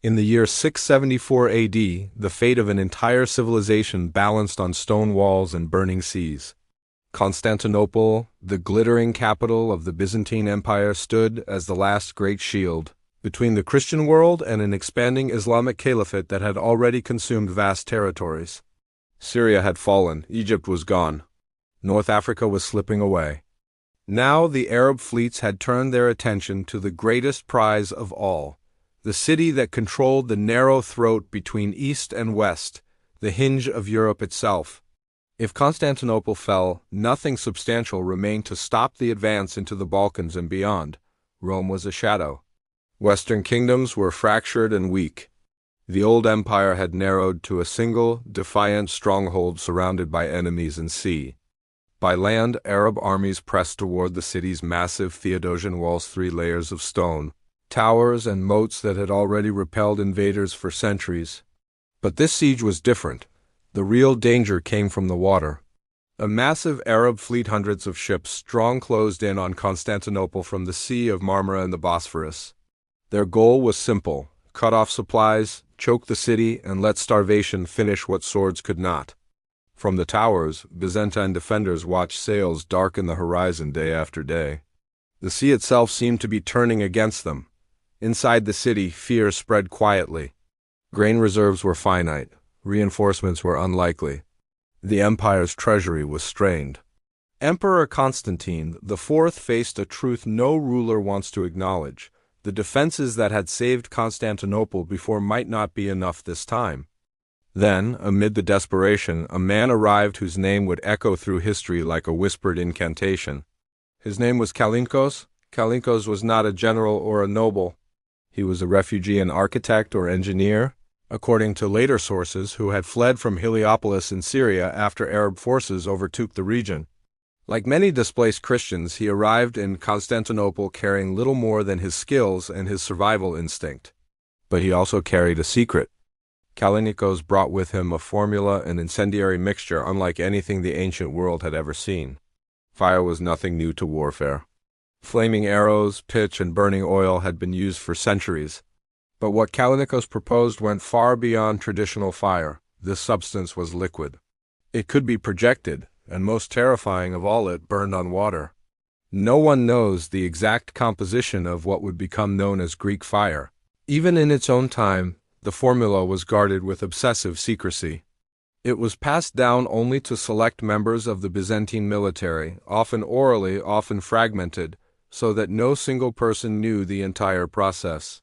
In the year 674 AD, the fate of an entire civilization balanced on stone walls and burning seas. Constantinople, the glittering capital of the Byzantine Empire, stood as the last great shield between the Christian world and an expanding Islamic caliphate that had already consumed vast territories. Syria had fallen, Egypt was gone. North Africa was slipping away. Now the Arab fleets had turned their attention to the greatest prize of all, the city that controlled the narrow throat between East and West, the hinge of Europe itself. If Constantinople fell, nothing substantial remained to stop the advance into the Balkans and beyond. Rome was a shadow. Western kingdoms were fractured and weak. The old empire had narrowed to a single, defiant stronghold surrounded by enemies and sea. By land, Arab armies pressed toward the city's massive Theodosian walls, 3 layers of stone, towers and moats that had already repelled invaders for centuries. But this siege was different. The real danger came from the water. A massive Arab fleet, hundreds of ships strong, closed in on Constantinople from the Sea of Marmara and the Bosphorus. Their goal was simple: cut off supplies, choke the city, and let starvation finish what swords could not. From the towers, Byzantine defenders watched sails darken the horizon day after day. The sea itself seemed to be turning against them. Inside the city, fear spread quietly. Grain reserves were finite. Reinforcements were unlikely. The empire's treasury was strained. Emperor Constantine IV faced a truth no ruler wants to acknowledge. The defenses that had saved Constantinople before might not be enough this time. Then, amid the desperation, a man arrived whose name would echo through history like a whispered incantation. His name was Callinicos. Callinicos was not a general or a noble. He was a refugee, an architect or engineer, according to later sources, who had fled from Heliopolis in Syria after Arab forces overtook the region. Like many displaced Christians, he arrived in Constantinople carrying little more than his skills and his survival instinct. But he also carried a secret. Callinicos brought with him a formula, an incendiary mixture unlike anything the ancient world had ever seen. Fire was nothing new to warfare. Flaming arrows, pitch, and burning oil had been used for centuries. But what Callinicos proposed went far beyond traditional fire. This substance was liquid. It could be projected, and most terrifying of all, it burned on water. No one knows the exact composition of what would become known as Greek fire. Even in its own time, the formula was guarded with obsessive secrecy. It was passed down only to select members of the Byzantine military, often orally, often fragmented, so that no single person knew the entire process.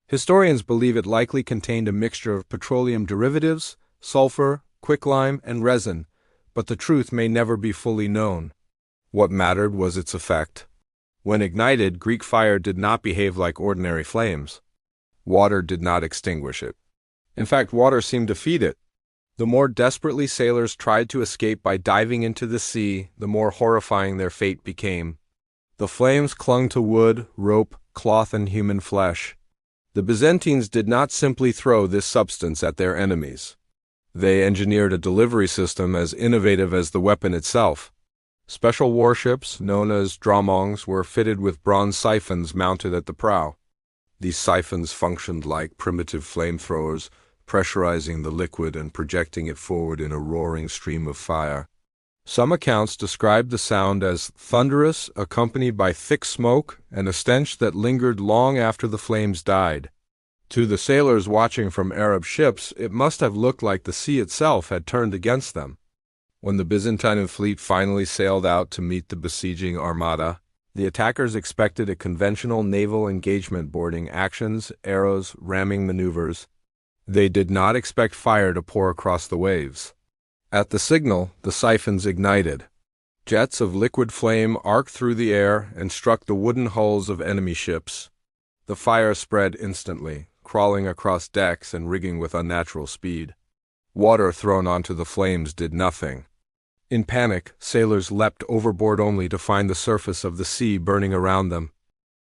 Historians believe it likely contained a mixture of petroleum derivatives, sulfur, quicklime, and resin, but the truth may never be fully known. What mattered was its effect. When ignited, Greek fire did not behave like ordinary flames. Water did not extinguish it. In fact, water seemed to feed it. The more desperately sailors tried to escape by diving into the sea, the more horrifying their fate became. The flames clung to wood, rope, cloth, and human flesh. The Byzantines did not simply throw this substance at their enemies. They engineered a delivery system as innovative as the weapon itself. Special warships, known as dromongs, were fitted with bronze siphons mounted at the prow. These siphons functioned like primitive flamethrowers, pressurizing the liquid and projecting it forward in a roaring stream of fire. Some accounts describe the sound as thunderous, accompanied by thick smoke and a stench that lingered long after the flames died. To the sailors watching from Arab ships, it must have looked like the sea itself had turned against them. When the Byzantine fleet finally sailed out to meet the besieging armada, the attackers expected a conventional naval engagement, boarding actions, arrows, ramming maneuvers. They did not expect fire to pour across the waves. At the signal, the siphons ignited. Jets of liquid flame arced through the air and struck the wooden hulls of enemy ships. The fire spread instantly, crawling across decks and rigging with unnatural speed. Water thrown onto the flames did nothing. In panic, sailors leapt overboard only to find the surface of the sea burning around them.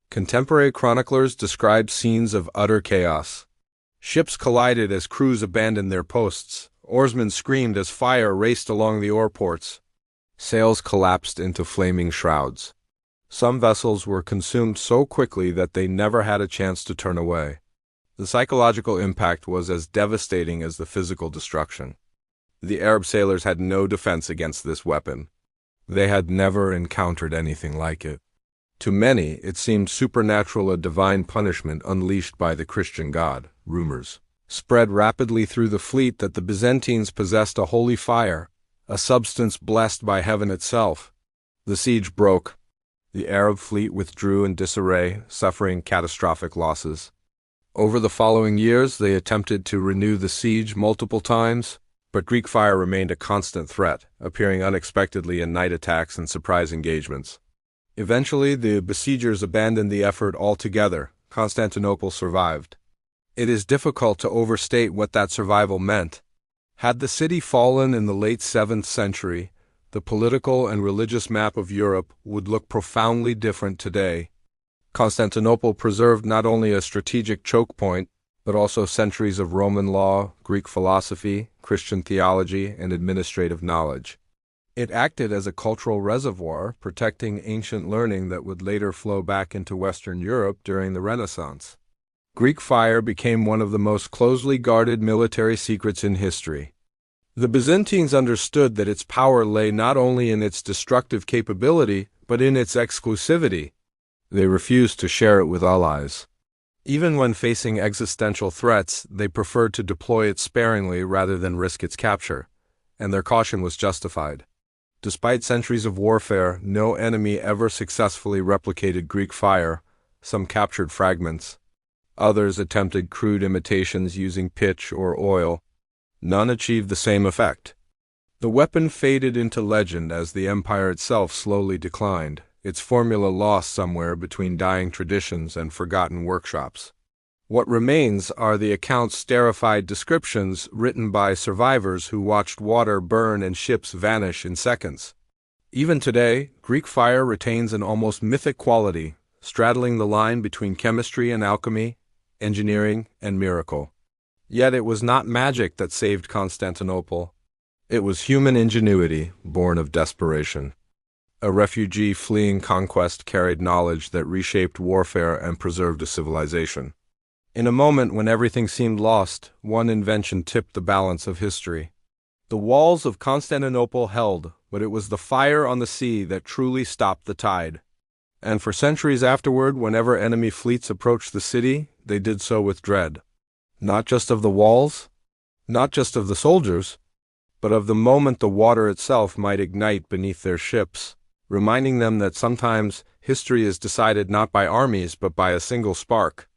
Contemporary chroniclers described scenes of utter chaos. Ships collided as crews abandoned their posts. Oarsmen screamed as fire raced along the oarports. Sails collapsed into flaming shrouds. Some vessels were consumed so quickly that they never had a chance to turn away. The psychological impact was as devastating as the physical destruction. The Arab sailors had no defense against this weapon. They had never encountered anything like it. To many, it seemed supernatural, a divine punishment unleashed by the Christian God. Rumors spread rapidly through the fleet that the Byzantines possessed a holy fire, a substance blessed by heaven itself. The siege broke. The Arab fleet withdrew in disarray, suffering catastrophic losses. Over the following years, they attempted to renew the siege multiple times, but Greek fire remained a constant threat, appearing unexpectedly in night attacks and surprise engagements. Eventually, the besiegers abandoned the effort altogether. Constantinople survived. It is difficult to overstate what that survival meant. Had the city fallen in the late 7th century, the political and religious map of Europe would look profoundly different today. Constantinople preserved not only a strategic choke point, but also centuries of Roman law, Greek philosophy, Christian theology, and administrative knowledge. It acted as a cultural reservoir, protecting ancient learning that would later flow back into Western Europe during the Renaissance. Greek fire became one of the most closely guarded military secrets in history. The Byzantines understood that its power lay not only in its destructive capability, but in its exclusivity. They refused to share it with allies. Even when facing existential threats, they preferred to deploy it sparingly rather than risk its capture, and their caution was justified. Despite centuries of warfare, no enemy ever successfully replicated Greek fire. Some captured fragments. Others attempted crude imitations using pitch or oil. None achieved the same effect. The weapon faded into legend as the empire itself slowly declined, its formula lost somewhere between dying traditions and forgotten workshops. What remains are the accounts, starified descriptions written by survivors who watched water burn and ships vanish in seconds. Even today, Greek fire retains an almost mythic quality, straddling the line between chemistry and alchemy, engineering and miracle. Yet it was not magic that saved Constantinople. It was human ingenuity, born of desperation. A refugee fleeing conquest carried knowledge that reshaped warfare and preserved a civilization. In a moment when everything seemed lost, one invention tipped the balance of history. The walls of Constantinople held, but it was the fire on the sea that truly stopped the tide. And for centuries afterward, whenever enemy fleets approached the city, they did so with dread. Not just of the walls, not just of the soldiers, but of the moment the water itself might ignite beneath their ships, reminding them that sometimes history is decided not by armies but by a single spark.